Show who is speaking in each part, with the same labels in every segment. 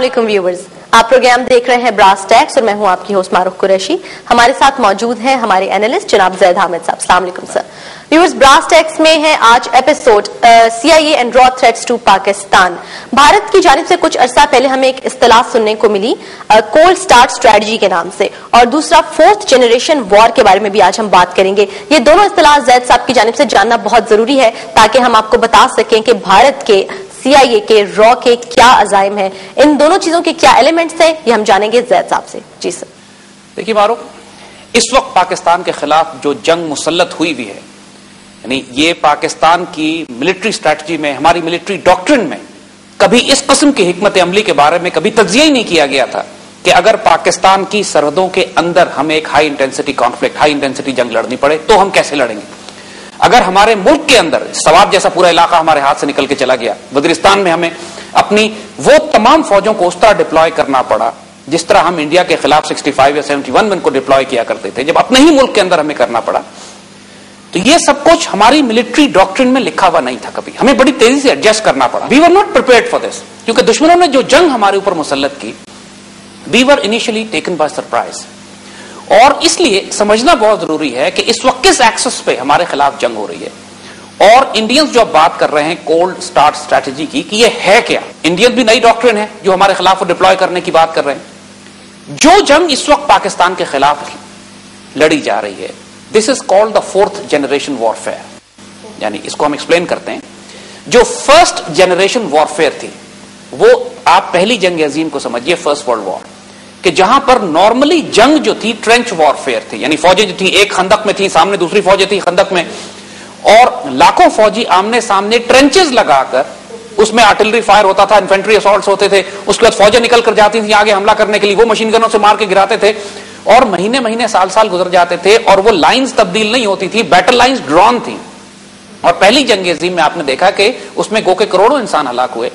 Speaker 1: अस्सलाम व्यूवर्स, आप प्रोग्राम देख रहे हैं ब्रास टैक्स और मैं हूं आपकी होस्ट मारूफ कुरैशी। हमारे साथ मौजूद हैं हमारे एनालिस्ट जनाब ज़ैद हामिद साहब। अस्सलाम वालेकुम सर। व्यूवर्स, ब्रास टैक्स में है आज एपिसोड CIA एंड रॉ थ्रेट्स टू पाकिस्तान। भारत की जानिब से कुछ अरसा पहले हमें एक इस्तिलाह सुनने को मिली कोल्ड स्टार्ट स्ट्रेटजी के नाम से, और दूसरा फोर्थ जनरेशन वॉर के बारे में भी आज हम बात करेंगे। ये दोनों इस्तिलाह ज़ैद साहब की जानिब से जानना बहुत जरूरी है ताकि हम आपको बता सकें कि भारत के CIA के रॉ के क्या अजाइम है, इन दोनों चीजों के क्या एलिमेंट्स हैं, ये हम जानेंगे ज़ैद साहब से। जी सर।
Speaker 2: देखिए मारूफ, इस वक्त पाकिस्तान के खिलाफ जो जंग मुसल्लत हुई भी है, यानी ये पाकिस्तान की मिलिट्री स्ट्रैटेजी में, हमारी मिलिट्री डॉक्ट्रिन में कभी इस किस्म की हिकमत अमली के बारे में कभी तज्जिया ही नहीं किया गया था कि अगर पाकिस्तान की सरहदों के अंदर हमें एक high intensity conflict, high intensity जंग लड़नी पड़े तो हम कैसे लड़ेंगे। अगर हमारे मुल्क के अंदर सवाब जैसा पूरा इलाका हमारे हाथ से निकल के चला गया, वजीरिस्तान में हमें अपनी वो तमाम फौजों को उस तरह डिप्लॉय करना पड़ा जिस तरह हम इंडिया के खिलाफ 65 या 71 में उनको डिप्लॉय किया करते थे, जब अपने ही मुल्क के अंदर हमें करना पड़ा, तो ये सब कुछ हमारी मिलिट्री डॉक्ट्रिन में लिखा हुआ नहीं था कभी। हमें बड़ी तेजी से एडजस्ट करना पड़ा। We were not prepared for this, क्योंकि दुश्मनों ने जो जंग हमारे ऊपर मुसल्लत की, we were initially taken by surprise. और इसलिए समझना बहुत जरूरी है कि इस वक्त किस एक्सेस पे हमारे खिलाफ जंग हो रही है। और इंडियंस जो अब बात कर रहे हैं कोल्ड स्टार्ट स्ट्रैटेजी की, कि ये है क्या। इंडियंस भी नई डॉक्ट्रिन है जो हमारे खिलाफ डिप्लॉय करने की बात कर रहे हैं। जो जंग इस वक्त पाकिस्तान के खिलाफ लड़ी जा रही है, this is called the fourth generation warfare. यानी इसको हम एक्सप्लेन करते हैं। जो फर्स्ट जनरेशन वॉरफेयर थी वो आप पहली जंग अजीम को समझिए, फर्स्ट वर्ल्ड वॉर, कि जहां पर नॉर्मली जंग जो थी ट्रेंच वॉरफेयर थी, यानी फौजें जो थी एक खंदक में थी, सामने दूसरी फौजें थी खंदक में, और लाखों फौजी आमने सामने ट्रेंचेस लगाकर, उसमें आर्टिलरी फायर होता था, इन्फेंट्री असॉल्ट्स होते थे, उसके बाद फौजें निकल कर जाती थी आगे हमला करने के लिए, वो मशीन गनों से मार के गिराते थे, और महीने महीने साल साल गुजर जाते थे और वो लाइंस तब्दील नहीं होती थी, बैटल लाइंस ड्रॉन थी। और पहली जंग अजीम में आपने देखा कि उसमें गो के करोड़ों इंसान हलाक हुए,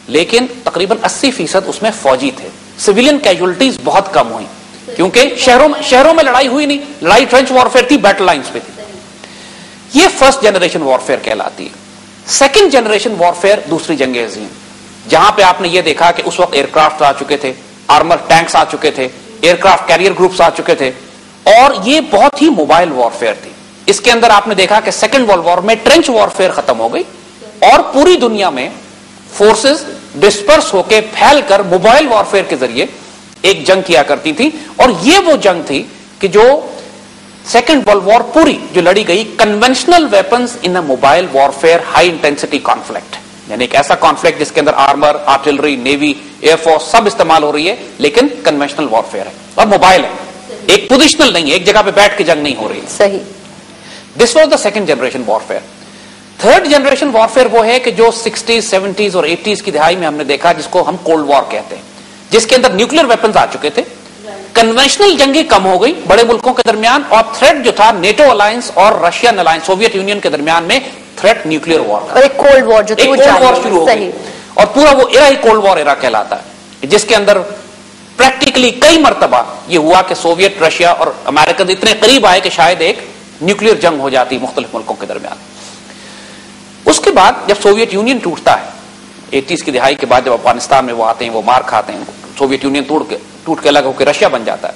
Speaker 2: लेकिन तकरीबन 80% उसमें फौजी थे। सिविलियन कैजुअलिटीज बहुत कम हुई, क्योंकि शहरों में लड़ाई हुई नहीं, लड़ाई ट्रेंच वॉरफेयर थी, बैटल लाइंस पे थी। ये फर्स्ट जनरेशन वॉरफेयर कहलाती है। सेकंड जनरेशन वॉरफेयर दूसरी जंग अजीम, जहां पे आपने ये देखा कि उस वक्त एयरक्राफ्ट आ चुके थे, आर्मर टैंक्स आ चुके थे, एयरक्राफ्ट कैरियर ग्रुप्स आ चुके थे, और ये बहुत ही मोबाइल वॉरफेयर थी। इसके अंदर आपने देखा कि सेकंड वर्ल्ड वॉर में ट्रेंच वॉरफेयर खत्म हो गई और पूरी दुनिया में फोर्सेस डिस्पर्स होकर फैलकर मोबाइल वॉरफेयर के जरिए एक जंग किया करती थी। और ये वो जंग थी कि जो सेकेंड वर्ल्ड वॉर पूरी जो लड़ी गई, कन्वेंशनल वेपन्स इन अ mobile warfare high intensity conflict, यानी एक ऐसा कॉन्फ्लिक्ट जिसके अंदर आर्मर, आर्टिलरी, नेवी, एयरफोर्स सब इस्तेमाल हो रही है, लेकिन कन्वेंशनल वॉरफेयर है और मोबाइल है, एक पोजिशनल नहीं है, एक जगह पे बैठ के जंग नहीं हो रही है।
Speaker 1: सही।
Speaker 2: This was the second generation warfare. Third generation warfare वो है कि जो 60s, 70s और 80s की दिहाई में हमने देखा, जिसको हम कोल्ड वॉर कहते हैं, जिसके अंदर न्यूक्लियर वेपन्स आ चुके थे, कन्वेंशनल जंगें कम हो गई बड़े मुल्कों के दरमियान, और थ्रेट जो था नेटो अलायंस और रशियन अलायंस, सोवियत यूनियन के दरमियान में थ्रेट न्यूक्लियर वॉर का,
Speaker 1: और एक कोल्ड वॉर जो थी,
Speaker 2: कोल्ड वॉर शुरू हो गई। और पूरा वो एरा ही कोल्ड वॉर एरा कहलाता है, जिसके अंदर प्रैक्टिकली कई मरतबा ये हुआ कि सोवियत, रशिया और अमेरिका इतने करीब आए कि शायद एक न्यूक्लियर जंग हो जाती मुख्तलिफ मुल्कों के दरमियान। उसके बाद जब सोवियत यूनियन टूटता है 80s की दिहाई के बाद, जब अफगानिस्तान में वो आते हैं, वो मार खाते हैं, सोवियत यूनियन टूट के अलग होकर रशिया बन जाता है।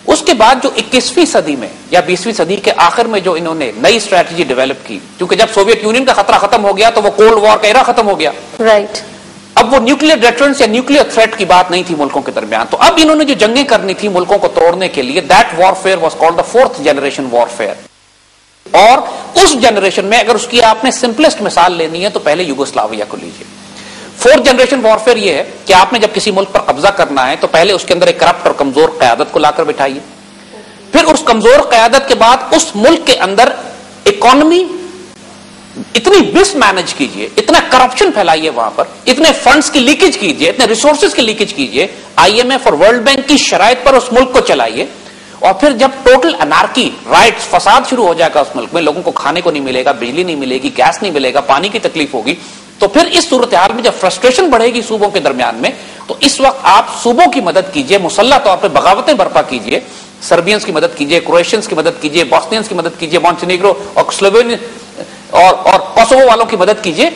Speaker 2: उसके बाद जो 21वीं सदी में या 20वीं सदी के आखिर में जो इन्होंने नई स्ट्रैटेजी डेवलप की, क्योंकि जब सोवियत यूनियन का खतरा खत्म हो गया तो वो कोल्ड वॉर का एरा खत्म हो गया,
Speaker 1: राइट।
Speaker 2: अब वो न्यूक्लियर डेटरेंस या न्यूक्लियर थ्रेट की बात नहीं थी मुल्कों के दरमियान। तो अब इन्होंने जो जंगें करनी थी मुल्कों को तोड़ने के लिए, that warfare was called the fourth generation warfare. और उस जनरेशन में अगर उसकी आपने सिंपलेस्ट मिसाल लेनी है तो पहले युगोस्लाविया को लीजिए। फोर्थ जनरेशन वॉरफेयर ये है कि आपने जब किसी मुल्क पर कब्जा करना है तो पहले उसके अंदर एक करप्ट और कमजोर क़यादत को लाकर बिठाइए, फिर उस कमजोर क़यादत के बाद उस मुल्क के अंदर इकोनॉमी इतनी मिसमैनेज कीजिए, इतना करप्शन फैलाइए वहां पर, इतने फंड्स की लीकेज कीजिए, इतने रिसोर्सेज की लीकेज कीजिए, IMF और वर्ल्ड बैंक की शराइत पर उस मुल्क को चलाइए, और फिर जब टोटल अनार्की, राइट्स, फसाद शुरू हो जाएगा उस मुल्क में, लोगों को खाने को नहीं मिलेगा, बिजली नहीं मिलेगी, गैस नहीं मिलेगा, पानी की तकलीफ होगी, तो फिर इस सूरत हाल में जब फ्रस्ट्रेशन बढ़ेगी सूबों के दरमियान में, तो इस वक्त आप सूबों की मदद कीजिए, मुसल्लह तौर पर बगावतें बर्पा कीजिए, सर्बियंस की मदद कीजिए, क्रोएशियंस की मदद कीजिए, बॉस्नियंस की मदद कीजिए, मॉन्टेनेग्रो और स्लोवेनिया और कोसोवो वालों की मदद कीजिए,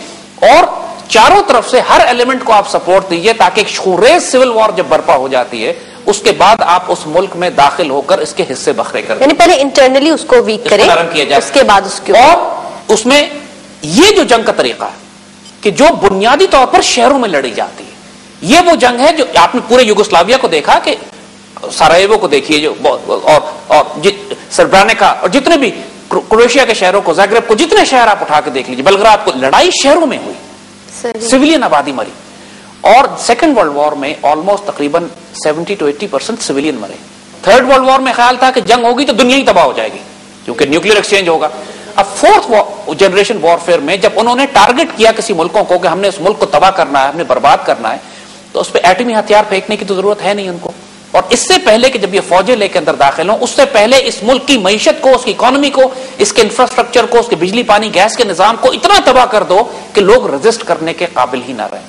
Speaker 2: और چاروں طرف سے ہر ایلیمنٹ کو آپ سپورٹ دیجئے تاکہ ایک شوریز سول وار جب برپا ہو جاتی ہے اس کے بعد آپ اس ملک میں داخل ہو کر اس کے حصے بکھرے کر دیں.
Speaker 1: یعنی پہلے انٹرنلی اس کو ویک کریں, اس کے بعد اس کے
Speaker 2: اور اس میں یہ جو جنگ کا طریقہ ہے کہ جو بنیادی طور پر شہروں میں لڑی جاتی ہے, یہ وہ جنگ ہے جو آپ نے پورے یوگوسلاویا کو دیکھا کہ سرائیوو کو دیکھیے جو اور سربرانیکا اور جتنے بھی کروشیا کے شہروں کو, زاگریب کو, جتنے شہر آپ اٹھا کے دیکھ لیجیے, بلگراد کو, لڑائی شہروں میں ہوئی, سویلین آبادی مری. اور سیکنڈ ورلڈ وار میں آلموسٹ تقریباً 70 to 80% سویلین مرے. تھرڈ ورلڈ وار میں خیال تھا کہ جنگ ہوگی تو دنیا ہی تباہ ہو جائے گی کیونکہ نیوکلیر ایکسچینج ہوگا. اب فورتھ جنریشن وارفیئر میں جب انہوں نے ٹارگٹ کیا کسی ملکوں کو کہ ہم نے اس ملک کو تباہ کرنا ہے, ہم نے برباد کرنا ہے, تو اس پہ ایٹمی ہتھیار پھینکنے کی تو ضرورت ہے نہیں ان کو. اور اس سے پہلے کہ جب یہ فوجیں لے کے اندر داخل ہوں, اس سے پہلے اس ملک کی معیشت کو, اس کی اکانومی کو, اس کے انفراسٹرکچر کو, اس کے بجلی پانی گیس کے نظام کو اتنا تباہ کر دو کہ لوگ ریزسٹ کرنے کے قابل ہی نہ رہیں.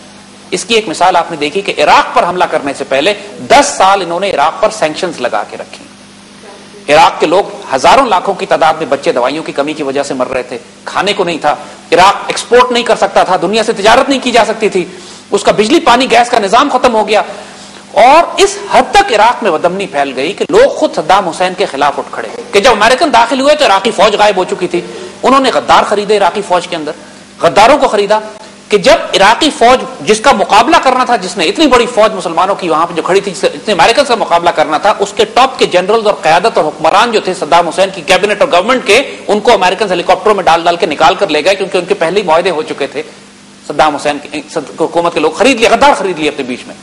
Speaker 2: اس کی ایک مثال آپ نے دیکھی کہ عراق پر حملہ کرنے سے پہلے 10 سال انہوں نے عراق پر سینکشنز لگا کے رکھی. عراق کے لوگ ہزاروں لاکھوں کی تعداد میں بچے دوائیوں کی کمی کی وجہ سے مر رہے تھے, کھانے کو نہیں تھا, عراق ایکسپورٹ نہیں کر سکتا تھا, دنیا سے تجارت نہیں کی جا سکتی تھی, اس کا بجلی پانی گیس کا نظام ختم ہو گیا. اور اس حد تک عراق میں بدامنی پھیل گئی کہ لوگ خود صدام حسین کے خلاف اٹھ کھڑے کہ جب امریکن داخل ہوئے تو عراقی فوج غائب ہو چکی تھی. انہوں نے غدار خریدے عراقی فوج کے اندر, غداروں کو خریدا کہ جب عراقی فوج جس کا مقابلہ کرنا تھا, جس نے اتنی بڑی فوج مسلمانوں کی وہاں پہ جو کھڑی تھی, اتنے امریکن سے مقابلہ کرنا تھا, اس کے ٹاپ کے جنرلز اور قیادت اور حکمران جو تھے صدام حسین کی کیبنٹ اور گورنمنٹ کے, ان کو امریکن ہیلی کاپٹروں میں ڈال کے نکال کر لے گئے کیونکہ ان کے پہلے معاہدے ہو چکے تھے. صدام حسین کی حکومت کے لوگ خرید لیے, غدار خرید لیے اپنے بیچ میں.